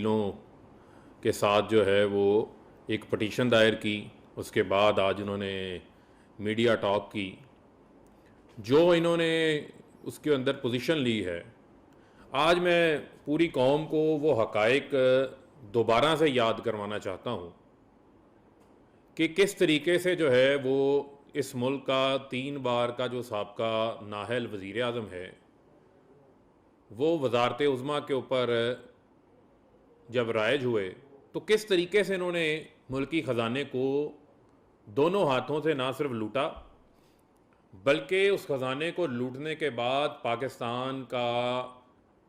वकीलों के साथ जो है वो एक पटिशन दायर की। उसके बाद आज उन्होंने मीडिया टॉक की। जो इन्होंने उसके अंदर पोजीशन ली है, आज मैं पूरी कौम को वो हकाइक दोबारा से याद करवाना चाहता हूँ कि किस तरीके से जो है वो इस मुल्क का 3 बार का जो साबका नाहल वज़ीर आज़म है, वो वजारत उज़्मा के ऊपर जब राइज हुए तो किस तरीके से इन्होंने मुल्की ख़जाने को दोनों हाथों से ना सिर्फ लूटा, बल्कि उस ख़जाने को लूटने के बाद पाकिस्तान का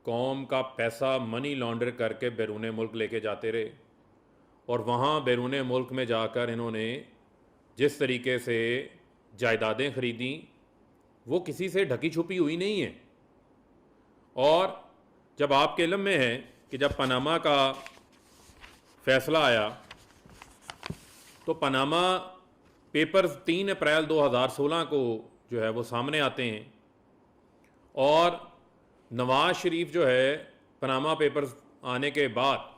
कौम का पैसा मनी लॉन्डर करके बैरून मुल्क लेके जाते रहे। और वहाँ बैरून मुल्क में जाकर इन्होंने जिस तरीके से जायदादें ख़रीदी वो किसी से ढकी छुपी हुई नहीं है। और जब आपके इल्म में है कि जब पनामा का फ़ैसला आया तो पनामा पेपर्स 3 अप्रैल 2016 को जो है वो सामने आते हैं और नवाज़ शरीफ जो है पनामा पेपर्स आने के बाद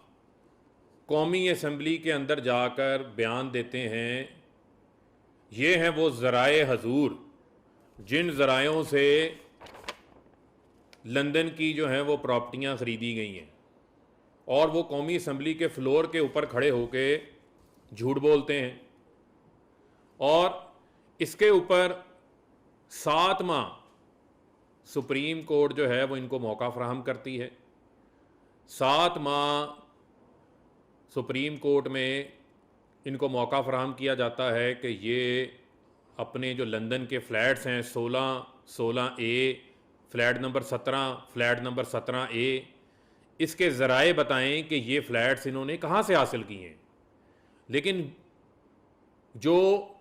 कौमी असम्बली के अंदर जाकर बयान देते हैं। ये हैं वो ज़राए हजूर जिन ज़रायों से लंदन की जो हैं वो प्रॉपर्टियाँ ख़रीदी गई हैं, और वो कौमी असम्बली के फ्लोर के ऊपर खड़े होके झूठ बोलते हैं। और इसके ऊपर 7 माह सुप्रीम कोर्ट जो है वो इनको मौका फ़राहम करती है। 7 माह सुप्रीम कोर्ट में इनको मौका फ़राहम किया जाता है कि ये अपने जो लंदन के फ़्लैट्स हैं 16A, flat number 17, flat number 17A, इसके ज़राए बताएं कि ये फ़्लैट्स इन्होंने कहाँ से हासिल किए हैं। लेकिन जो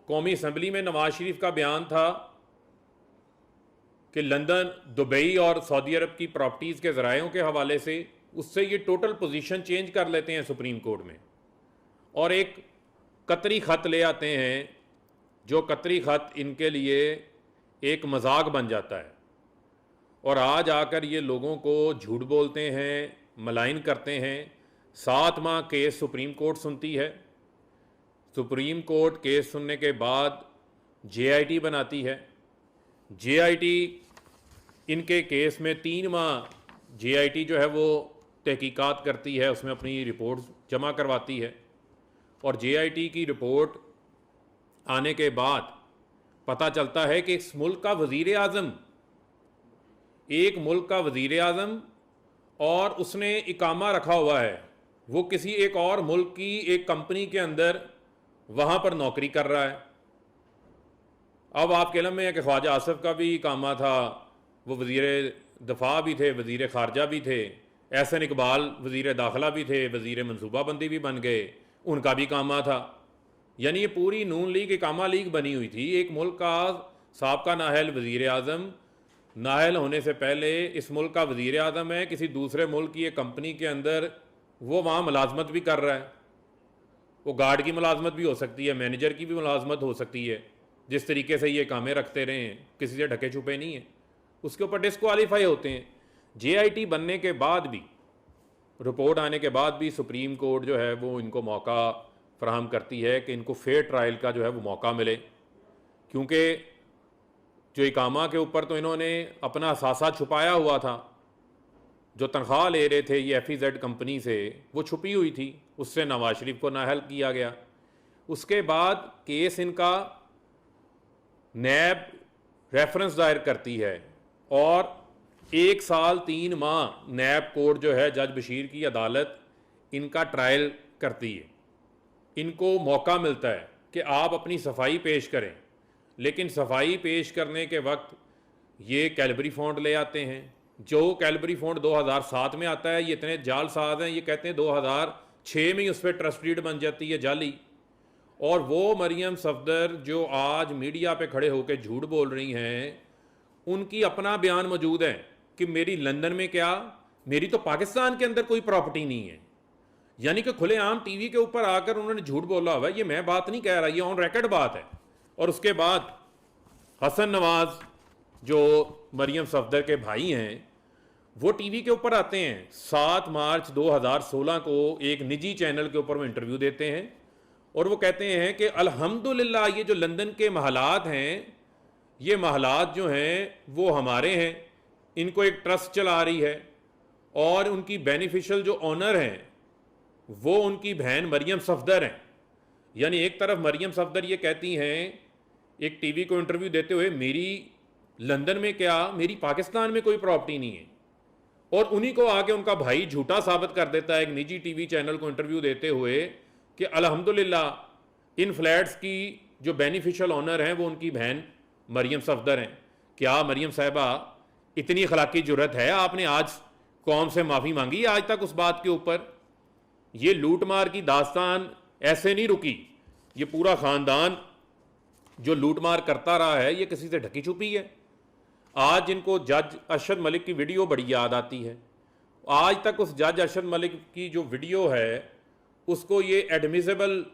कौमी असम्बली में नवाज़ शरीफ का बयान था कि लंदन, दुबई और सऊदी अरब की प्रॉपर्टीज़ के ज़रायों के हवाले से, उससे ये टोटल पोजीशन चेंज कर लेते हैं सुप्रीम कोर्ट में और एक कतरी ख़त ले आते हैं, जो कतरी ख़त इनके लिए एक मजाक बन जाता है। और आज आकर ये लोगों को झूठ बोलते हैं, मलाइन करते हैं। 7 माह केस सुप्रीम कोर्ट सुनती है। सुप्रीम कोर्ट केस सुनने के बाद JIT बनाती है। JIT इनके केस में 3 माह JIT जो है वो तहकीकात करती है, उसमें अपनी रिपोर्ट जमा करवाती है। और JIT की रिपोर्ट आने के बाद पता चलता है कि इस मुल्क का वज़ीर आज़म, एक मुल्क का वज़ीर आज़म, और उसने इकामा रखा हुआ है, वो किसी एक और मुल्क की एक कंपनी के अंदर वहाँ पर नौकरी कर रहा है। अब आपके इल्म में है कि ख्वाजा आसिफ का भी इकामा था, वो वज़ीर दफ़ा भी थे, वज़ीर ख़ारजा भी थे, एहसन इकबाल वज़ीर दाखिला भी थे, वज़ीर मनसूबाबंदी भी बन गए, उनका भी इकामा था। यानी ये पूरी नून लीग इकामा लीग बनी हुई थी। एक मुल्क का साबका नाहल वज़ीर आज़म, नाहल होने से पहले इस मुल्क का वज़ीर आज़म है, किसी दूसरे मुल्क की एक कंपनी के अंदर वो वहाँ मुलाजमत भी कर रहा है। वो गार्ड की मुलाजमत भी हो सकती है, मैनेजर की भी मुलाजमत हो सकती है। जिस तरीके से ये कामें रखते रहे हैं, किसी से ढके छुपे नहीं हैं, उसके ऊपर डिस्क्वालीफाई होते हैं। JIT बनने के बाद भी, रिपोर्ट आने के बाद भी सुप्रीम कोर्ट जो है वो इनको मौका फ़राहम करती है कि इनको फेयर ट्रायल का जो है वो मौका मिले, क्योंकि जो इकामा के ऊपर तो इन्होंने अपना असासा छुपाया हुआ था। जो तनख्वाह ले रहे थे ये FEZ कंपनी से, वो छुपी हुई थी, उससे नवाज शरीफ को नाअहल किया गया। उसके बाद केस इनका नैब रेफरेंस दायर करती है और 1 साल 3 माह नैब कोर्ट जो है जज बशीर की अदालत इनका ट्रायल करती है। इनको मौका मिलता है कि आप अपनी सफाई पेश करें, लेकिन सफाई पेश करने के वक्त ये कैलबरी फंड ले आते हैं। जो कैलबरी फंड 2007 में आता है, ये इतने जालसाज हैं, ये कहते हैं 2006 में ही उस पर ट्रस्ट डीड बन जाती है जाली। और वो मरियम सफदर जो आज मीडिया पे खड़े होकर झूठ बोल रही हैं, उनकी अपना बयान मौजूद है कि मेरी लंदन में क्या, मेरी तो पाकिस्तान के अंदर कोई प्रॉपर्टी नहीं है। यानी कि खुलेआम टीवी के ऊपर आकर उन्होंने झूठ बोला हुआ है। ये मैं बात नहीं कह रहा, ये ऑन रिकॉर्ड बात है। और उसके बाद हसन नवाज जो मरियम सफदर के भाई हैं, वो टीवी के ऊपर आते हैं। 7 मार्च 2016 को एक निजी चैनल के ऊपर वो इंटरव्यू देते हैं और वो कहते हैं कि अल्हम्दुलिल्लाह ये जो लंदन के महलात हैं, ये महलात जो हैं वो हमारे हैं, इनको एक ट्रस्ट चला रही है और उनकी बेनिफिशियल जो ऑनर हैं वो उनकी बहन मरियम सफदर हैं। यानी एक तरफ मरियम सफदर ये कहती हैं एक टीवी को इंटरव्यू देते हुए, मेरी लंदन में क्या, मेरी पाकिस्तान में कोई प्रॉपर्टी नहीं है, और उन्हीं को आके उनका भाई झूठा साबित कर देता है एक निजी टीवी चैनल को इंटरव्यू देते हुए कि अल्हम्दुलिल्लाह इन फ्लैट्स की जो बेनिफिशियल ऑनर हैं वो उनकी बहन मरियम सफदर हैं। क्या मरियम साहिबा इतनी अखलाकी जुर्रत है, आपने आज कौम से माफ़ी मांगी आज तक उस बात के ऊपर? ये लूट मार की दास्तान ऐसे नहीं रुकी, ये पूरा ख़ानदान जो लूट मार करता रहा है ये किसी से ढकी छुपी है। आज इनको जज अरशद मलिक की वीडियो बड़ी याद आती है। आज तक उस जज अरशद मलिक की जो वीडियो है उसको ये एडमिसिबल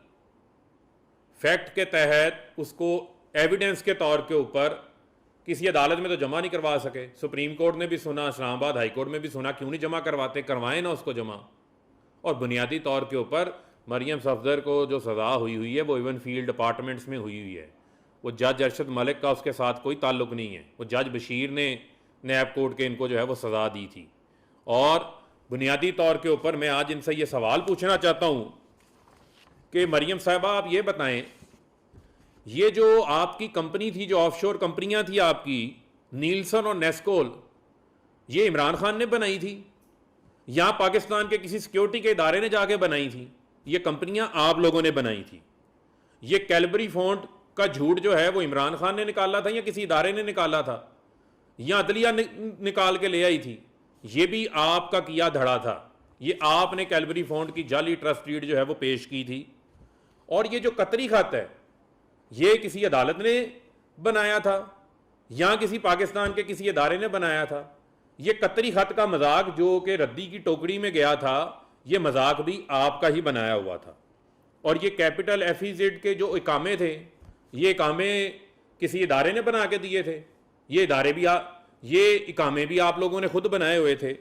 फैक्ट के तहत उसको एविडेंस के तौर के ऊपर किसी अदालत में तो जमा नहीं करवा सके। सुप्रीम कोर्ट ने भी सुना, इस्लामाबाद हाई कोर्ट में भी सुना, क्यों नहीं जमा करवाते, करवाएं ना उसको जमा। और बुनियादी तौर के ऊपर मरियम सफदर को जो सज़ा हुई है वो इवन फील्ड अपार्टमेंट्स में हुई है। वो जज अरशद मलिक का उसके साथ कोई ताल्लुक़ नहीं है, वो जज बशीर ने नैब कोर्ट के इनको जो है वो सज़ा दी थी। और बुनियादी तौर के ऊपर मैं आज इनसे ये सवाल पूछना चाहता हूँ कि मरियम साहिबा आप ये बताएं, ये जो आपकी कंपनी थी, जो ऑफशोर कंपनियाँ थी आपकी नीलसन और नेस्कोल, ये इमरान खान ने बनाई थी या पाकिस्तान के किसी सिक्योरिटी के इदारे ने जाके बनाई थी? ये कंपनियाँ आप लोगों ने बनाई थी। ये कैलबरी फॉन्ट का झूठ जो है वो इमरान खान ने निकाला था या किसी इदारे ने निकाला था या अदलिया निकाल के ले आई थी? ये भी आपका किया धड़ा था। ये आपने कैलबरी फॉन्ट की जाली ट्रस्ट डीड जो है वो पेश की थी। और ये जो कतरी खत है ये किसी अदालत ने बनाया था या किसी पाकिस्तान के किसी इदारे ने बनाया था? ये कतरी खत का मजाक जो कि रद्दी की टोकरी में गया था, ये मजाक भी आपका ही बनाया हुआ था। और ये कैपिटल एफिजेड के जो इकामे थे, ये इकामे किसी इदारे ने बना के दिए थे। ये इकामे भी आप लोगों ने खुद बनाए हुए थे।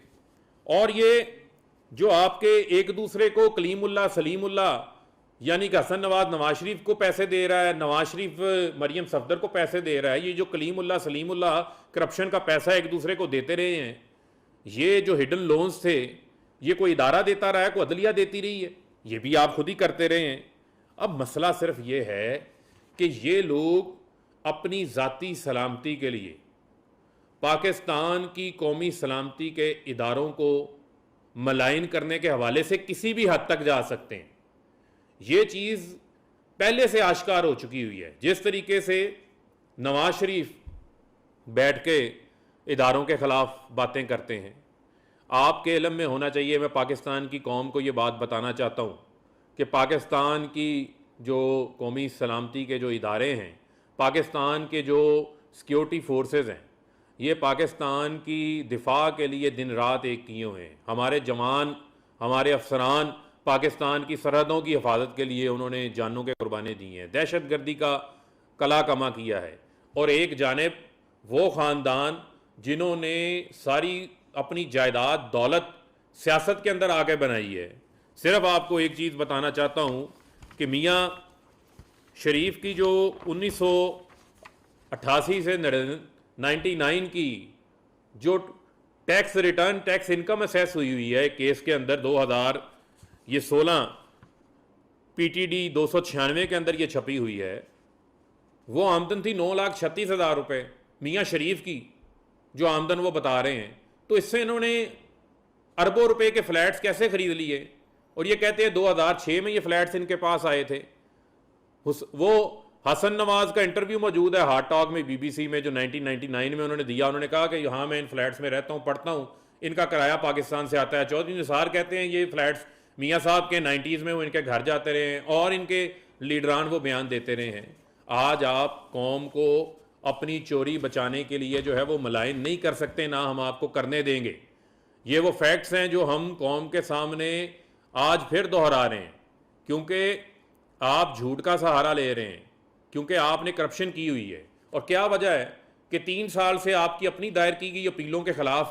और ये जो आपके एक दूसरे को कलीमुल्लाह सलीमुल्लाह यानी कि हसन नवाज शरीफ को पैसे दे रहा है, नवाज शरीफ मरियम सफदर को पैसे दे रहा है, ये जो कलीमुल्लाह सलीमुल्लाह करप्शन का पैसा एक दूसरे को देते रहे हैं, ये जो हिडन लोन्स थे ये कोई इदारा देता रहा है, कोई अदलिया देती रही है, ये भी आप खुद ही करते रहे हैं। अब मसला सिर्फ ये है कि ये लोग अपनी ज़ाती सलामती के लिए पाकिस्तान की कौमी सलामती के इदारों को मलाइन करने के हवाले से किसी भी हद तक जा सकते हैं। ये चीज़ पहले से आश्कार हो चुकी हुई है। जिस तरीके से नवाज शरीफ बैठ के इदारों के ख़िलाफ़ बातें करते हैं, आपके इल्म में होना चाहिए, मैं पाकिस्तान की कौम को ये बात बताना चाहता हूँ कि पाकिस्तान की जो कौमी सलामती के जो इदारे हैं, पाकिस्तान के जो सिक्योरिटी फोर्सेस हैं, ये पाकिस्तान की दिफा के लिए दिन रात एक किए हुए हैं। हमारे जवान, हमारे अफसरान पाकिस्तान की सरहदों की हिफाजत के लिए उन्होंने जानों के कुर्बानी दी हैं, दहशत गर्दी का कला कमा किया है। और एक जानिब वो ख़ानदान जिन्होंने सारी अपनी जायदाद दौलत सियासत के अंदर आके बनाई है। सिर्फ आपको एक चीज़ बताना चाहता हूँ कि मियाँ शरीफ की जो 1988 से 99 की जो tax return, tax income assess हुई है केस के अंदर 2016 PTD 296 के अंदर ये छपी हुई है, वो आमदन थी 9,36,000 रुपये मियाँ शरीफ की, जो आमदन वो बता रहे हैं। तो इससे इन्होंने अरबों रुपए के फ्लैट्स कैसे खरीद लिए? और ये कहते हैं 2006 में ये फ्लैट्स इनके पास आए थे। वो हसन नवाज का इंटरव्यू मौजूद है हार्ट टॉक में BBC में, जो 1999 में उन्होंने दिया। उन्होंने कहा कि हाँ मैं इन फ्लैट्स में रहता हूँ, पढ़ता हूँ, इनका किराया पाकिस्तान से आता है। चौधरी निसार कहते हैं ये फ्लैट्स मियाँ साहब के 90s में वो इनके घर जाते रहे हैं और इनके लीडरान वो बयान देते रहे हैं। आज आप कौम को अपनी चोरी बचाने के लिए जो है वो मलाइन नहीं कर सकते, ना हम आपको करने देंगे। ये वो फैक्ट्स हैं जो हम कौम के सामने आज फिर दोहरा रहे हैं, क्योंकि आप झूठ का सहारा ले रहे हैं, क्योंकि आपने करप्शन की हुई है। और क्या वजह है कि 3 साल से आपकी अपनी दायर की गई अपीलों के ख़िलाफ़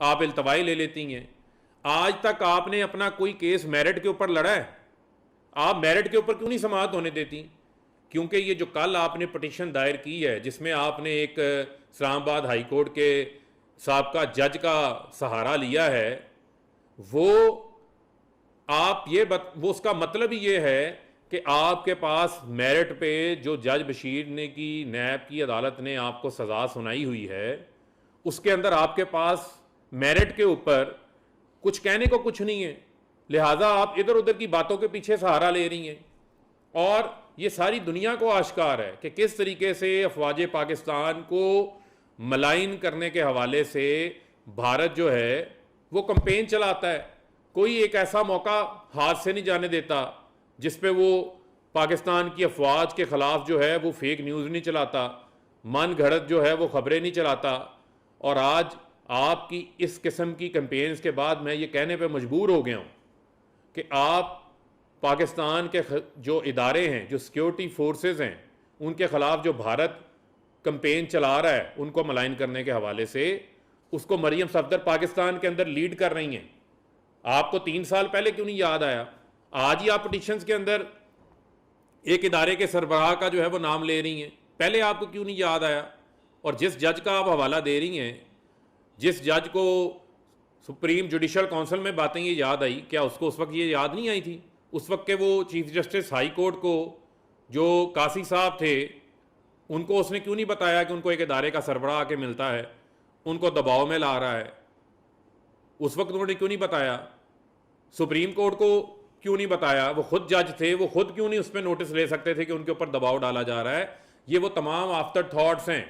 आप इल्तवाई ले लेती हैं। आज तक आपने अपना कोई केस मेरिट के ऊपर लड़ा है? आप मेरिट के ऊपर क्यों नहीं समाअत होने देती? क्योंकि ये जो कल आपने पटिशन दायर की है जिसमें आपने एक इस्लामाबाद हाई कोर्ट के साबका जज का सहारा लिया है, वो आप ये वो उसका मतलब ही ये है कि आपके पास मेरिट पे जो जज बशीर ने की नैब की अदालत ने आपको सज़ा सुनाई हुई है, उसके अंदर आपके पास मेरिट के ऊपर कुछ कहने को कुछ नहीं है। लिहाजा आप इधर उधर की बातों के पीछे सहारा ले रही हैं। और ये सारी दुनिया को आश्कार है कि किस तरीके से अफवाज पाकिस्तान को मलाइन करने के हवाले से भारत जो है वो कंपेन चलाता है। कोई एक ऐसा मौका हाथ से नहीं जाने देता जिस पे वो पाकिस्तान की अफवाज के ख़िलाफ़ जो है वो फेक न्यूज़ नहीं चलाता, मन घड़त जो है वो ख़बरें नहीं चलाता। और आज आपकी इस किस्म की कैंपेन्स के बाद मैं ये कहने पे मजबूर हो गया हूँ कि आप पाकिस्तान के जो इदारे हैं, जो सिक्योरिटी फोर्सेस हैं, उनके ख़िलाफ़ जो भारत कैंपेन चला रहा है उनको मलाइन करने के हवाले से, उसको मरियम सफदर पाकिस्तान के अंदर लीड कर रही हैं। आपको 3 साल पहले क्यों नहीं याद आया? आज ही आप पटिशन्स के अंदर एक इदारे के सरबराह का जो है वो नाम ले रही हैं, पहले आपको क्यों नहीं याद आया? और जिस जज का आप हवाला दे रही हैं, जिस जज को सुप्रीम जुडिशल काउंसिल में बातें ये याद आई, क्या उसको उस वक्त ये याद नहीं आई थी? उस वक्त के वो चीफ जस्टिस हाई कोर्ट को जो कासी साहब थे, उनको उसने क्यों नहीं बताया कि उनको एक इदारे का सरबराह आके मिलता है, उनको दबाव में ला रहा है? उस वक्त उन्होंने क्यों नहीं बताया? सुप्रीम कोर्ट को क्यों नहीं बताया? वो खुद जज थे, वो खुद क्यों नहीं उस पर नोटिस ले सकते थे कि उनके ऊपर दबाव डाला जा रहा है? ये वो तमाम आफ्टर थॉट्स हैं,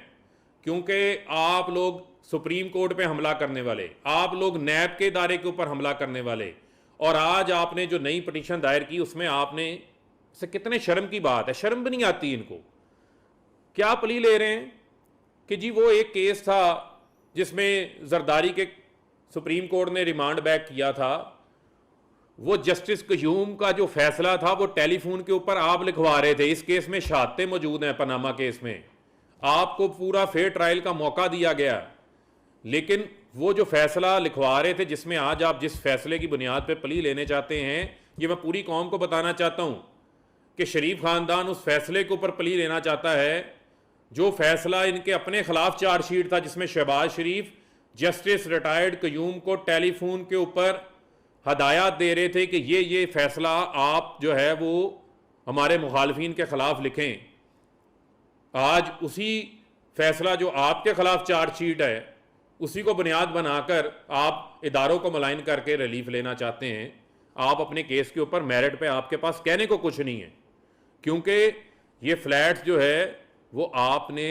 क्योंकि आप लोग सुप्रीम कोर्ट पे हमला करने वाले, आप लोग नैब के इदारे के ऊपर हमला करने वाले, और आज आपने जो नई पटिशन दायर की उसमें आपने से कितने शर्म की बात है, शर्म भी नहीं आती इनको। क्या प्ली ले रहे हैं कि जी वो एक केस था जिसमें जरदारी के सुप्रीम कोर्ट ने रिमांड बैक किया था, वो जस्टिस कयूम का जो फैसला था वो टेलीफोन के ऊपर आप लिखवा रहे थे। इस केस में शहादतें मौजूद हैं, पनामा केस में आपको पूरा फेयर ट्रायल का मौका दिया गया, लेकिन वो जो फैसला लिखवा रहे थे जिसमें आज आप जिस फैसले की बुनियाद पे प्ली लेने चाहते हैं, ये मैं पूरी कौम को बताना चाहता हूं कि शरीफ खानदान उस फैसले के ऊपर प्ली लेना चाहता है जो फैसला इनके अपने खिलाफ चार्जशीट था, जिसमें शहबाज शरीफ जस्टिस रिटायर्ड कयूम को टेलीफोन के ऊपर हदायत दे रहे थे कि ये फैसला आप जो है वो हमारे मुखालफिन के खिलाफ लिखें। आज उसी फैसला जो आपके खिलाफ चार्जशीट है उसी को बुनियाद बनाकर आप इदारों को मलाइन करके रिलीफ लेना चाहते हैं। आप अपने केस के ऊपर मेरिट पे आपके पास कहने को कुछ नहीं है, क्योंकि ये फ्लैट्स जो है वो आपने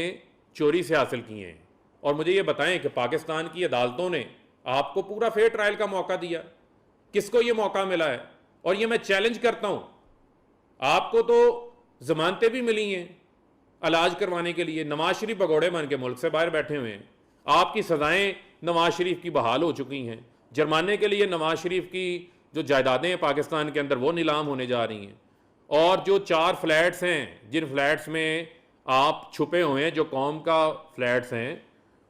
चोरी से हासिल किए हैं। और मुझे ये बताएं कि पाकिस्तान की अदालतों ने आपको पूरा फेयर ट्रायल का मौका दिया, किसको ये मौका मिला है? और ये मैं चैलेंज करता हूं, आपको तो जमानतें भी मिली हैं इलाज करवाने के लिए, नवाज शरीफ भगोड़े बन के मुल्क से बाहर बैठे हुए हैं, आपकी सजाएं नवाज शरीफ की बहाल हो चुकी हैं, जुर्माने के लिए नवाज शरीफ की जो जायदादें हैं पाकिस्तान के अंदर वो नीलाम होने जा रही हैं। और जो 4 फ्लैट्स हैं, जिन फ्लैट्स में आप छुपे हुए हैं, जो कौम का फ्लैट्स हैं,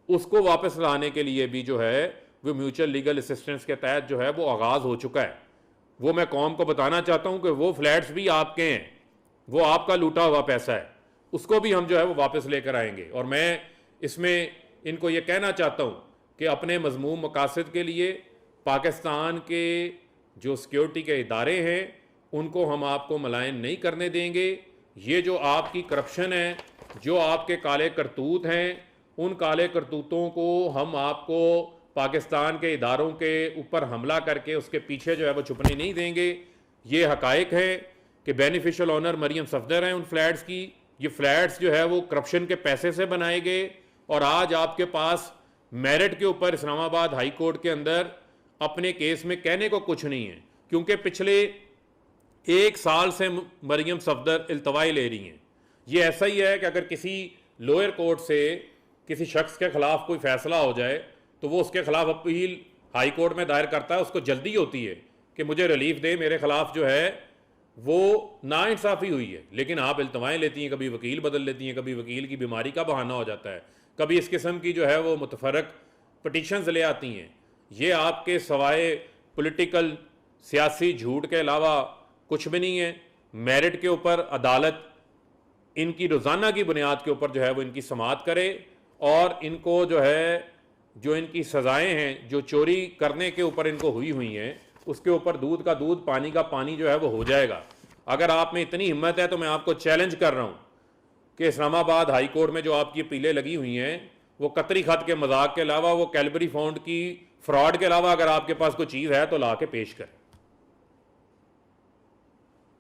उसको वापस लाने के लिए भी जो है वो म्यूचुअल लीगल असिस्टेंस के तहत जो है वो आगाज़ हो चुका है। वो मैं कौम को बताना चाहता हूँ कि वो फ्लैट्स भी आपके हैं, वो आपका लूटा हुआ पैसा है, उसको भी हम जो है वो वापस लेकर आएंगे। और मैं इसमें इनको ये कहना चाहता हूँ कि अपने मजमूम मकासद के लिए पाकिस्तान के जो सिक्योरिटी के इदारे हैं उनको हम आपको मलाइन नहीं करने देंगे। ये जो आपकी करप्शन है, जो आपके काले करतूत हैं, उन काले करतूतों को हम आपको पाकिस्तान के इदारों के ऊपर हमला करके उसके पीछे जो है वो छुपने नहीं देंगे। ये हकायक है कि बेनिफिशियल ऑनर मरियम सफदर हैं उन फ्लैट्स की। ये फ्लैट्स जो है वो करप्शन के पैसे से बनाए गए, और आज आपके पास मेरिट के ऊपर इस्लामाबाद हाई कोर्ट के अंदर अपने केस में कहने को कुछ नहीं है, क्योंकि पिछले 1 साल से मरियम सफदर इल्तवाई ले रही हैं। ये ऐसा ही है कि अगर किसी लोअर कोर्ट से किसी शख्स के खिलाफ कोई फैसला हो जाए तो वो उसके खिलाफ अपील हाई कोर्ट में दायर करता है, उसको जल्दी होती है कि मुझे रिलीफ दे, मेरे खिलाफ जो है वो नाइंसाफ़ी हुई है। लेकिन आप इल्तवाएँ लेती हैं, कभी वकील बदल लेती हैं, कभी वकील की बीमारी का बहाना हो जाता है, कभी इस किस्म की जो है वो मुतफरक पटिशन्स ले आती हैं। ये आपके सवाए पॉलिटिकल सियासी झूठ के अलावा कुछ भी नहीं है। मेरिट के ऊपर अदालत इनकी रोज़ाना की बुनियाद के ऊपर जो है वो इनकी समाअत करे और इनको जो है जो इनकी सज़ाएं हैं जो चोरी करने के ऊपर इनको हुई हैं उसके ऊपर दूध का दूध पानी का पानी जो है वो हो जाएगा। अगर आप में इतनी हिम्मत है तो मैं आपको चैलेंज कर रहा हूँ कि इस्लामाबाद हाई कोर्ट में जो आपकी अपीलें लगी हुई हैं वो कतरी खत के मजाक के अलावा, वो कैलबरी फंड की फ्रॉड के अलावा अगर आपके पास कोई चीज़ है तो ला के पेश करें।